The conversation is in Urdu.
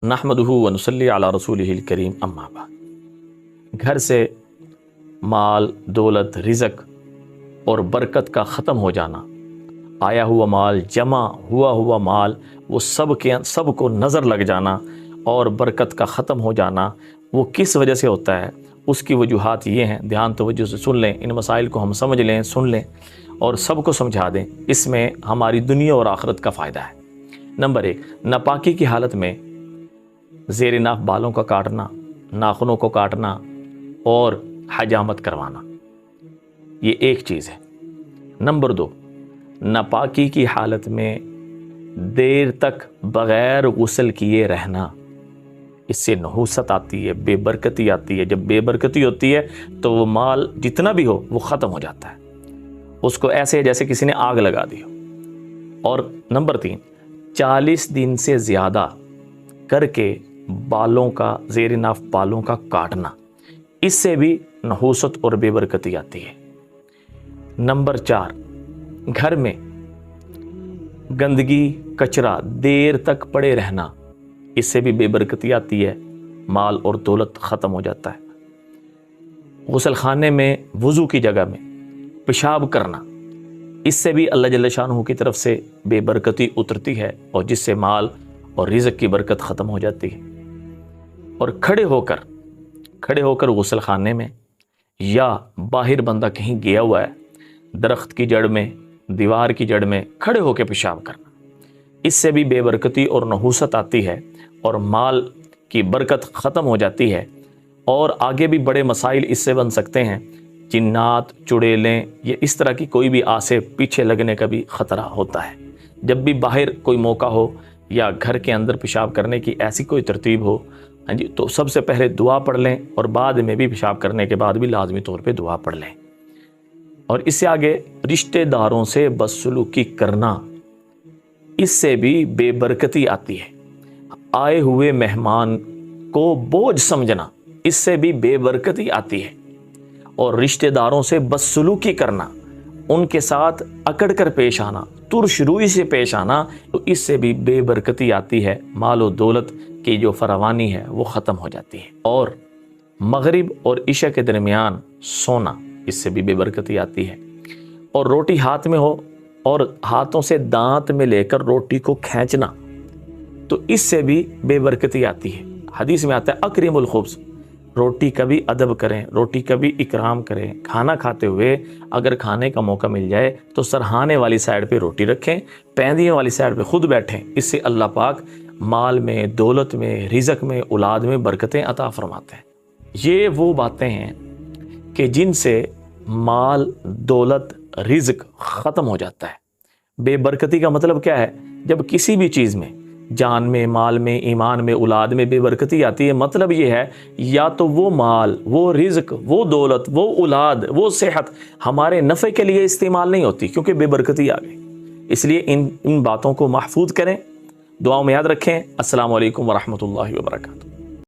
نحمدہ ونصلی علی رسولہ الکریم اما بعد۔ گھر سے مال، دولت، رزق اور برکت کا ختم ہو جانا، آیا ہوا مال، جمع ہوا مال، وہ سب کو نظر لگ جانا اور برکت کا ختم ہو جانا، وہ کس وجہ سے ہوتا ہے؟ اس کی وجوہات یہ ہیں، دھیان توجہ سے سن لیں، ان مسائل کو ہم سمجھ لیں، سن لیں اور سب کو سمجھا دیں، اس میں ہماری دنیا اور آخرت کا فائدہ ہے۔ نمبر 1، ناپاکی کی حالت میں زیر ناف بالوں کا کاٹنا، ناخنوں کو کاٹنا اور حجامت کروانا، یہ ایک چیز ہے۔ نمبر 2، ناپاکی کی حالت میں دیر تک بغیر غسل کیے رہنا، اس سے نحوست آتی ہے، بے برکتی آتی ہے۔ جب بے برکتی ہوتی ہے تو وہ مال جتنا بھی ہو وہ ختم ہو جاتا ہے، اس کو ایسے جیسے کسی نے آگ لگا دی ہو۔ اور نمبر 3، 40 دن سے زیادہ کر کے بالوں کا، زیر ناف بالوں کا کاٹنا، اس سے بھی نحوست اور بے برکتی آتی ہے۔ نمبر 4، گھر میں گندگی، کچرا دیر تک پڑے رہنا، اس سے بھی بے برکتی آتی ہے، مال اور دولت ختم ہو جاتا ہے۔ غسل خانے میں وضو کی جگہ میں پیشاب کرنا، اس سے بھی اللہ جل شانہ کی طرف سے بے برکتی اترتی ہے اور جس سے مال اور رزق کی برکت ختم ہو جاتی ہے۔ اور کھڑے ہو کر غسل خانے میں یا باہر بندہ کہیں گیا ہوا ہے، درخت کی جڑ میں، دیوار کی جڑ میں کھڑے ہو کے پیشاب کرنا، اس سے بھی بے برکتی اور نحوست آتی ہے اور مال کی برکت ختم ہو جاتی ہے۔ اور آگے بھی بڑے مسائل اس سے بن سکتے ہیں، جنات، چڑیلیں، یا اس طرح کی کوئی بھی آسے پیچھے لگنے کا بھی خطرہ ہوتا ہے۔ جب بھی باہر کوئی موقع ہو یا گھر کے اندر پیشاب کرنے کی ایسی کوئی ترتیب ہو، تو سب سے پہلے دعا پڑھ لیں اور بعد میں بھی پیشاب کرنے کے بعد بھی لازمی طور پہ دعا پڑھ لیں۔ اور اس سے آگے رشتہ داروں سے بدسلوکی کرنا، اس سے بھی بے برکتی آتی ہے۔ آئے ہوئے مہمان کو بوجھ سمجھنا، اس سے بھی بے برکتی آتی ہے۔ اور رشتہ داروں سے بدسلوکی کرنا، ان کے ساتھ اکڑ کر پیش آنا، ترش روئی سے پیش آنا، تو اس سے بھی بے برکتی آتی ہے، مال و دولت کی جو فراوانی ہے وہ ختم ہو جاتی ہے۔ اور مغرب اور عشاء کے درمیان سونا، اس سے بھی بے برکتی آتی ہے۔ اور روٹی ہاتھ میں ہو اور ہاتھوں سے دانت میں لے کر روٹی کو کھینچنا، تو اس سے بھی بے برکتی آتی ہے۔ حدیث میں آتا ہے اکرم الخبز، روٹی کا بھی ادب کریں، روٹی کا بھی اکرام کریں۔ کھانا کھاتے ہوئے اگر کھانے کا موقع مل جائے تو سرہانے والی سائڈ پہ روٹی رکھیں، پیندیوں والی سائڈ پہ خود بیٹھیں، اس سے اللہ پاک مال میں، دولت میں، رزق میں، اولاد میں برکتیں عطا فرماتے ہیں۔ یہ وہ باتیں ہیں کہ جن سے مال، دولت، رزق ختم ہو جاتا ہے۔ بے برکتی کا مطلب کیا ہے؟ جب کسی بھی چیز میں، جان میں، مال میں، ایمان میں، اولاد میں بے برکتی آتی ہے، مطلب یہ ہے یا تو وہ مال، وہ رزق، وہ دولت، وہ اولاد، وہ صحت ہمارے نفع کے لیے استعمال نہیں ہوتی، کیونکہ بے برکتی آ گئی۔ اس لیے ان باتوں کو محفوظ کریں، دعاؤں میں یاد رکھیں۔ السلام علیکم ورحمۃ اللہ وبرکاتہ۔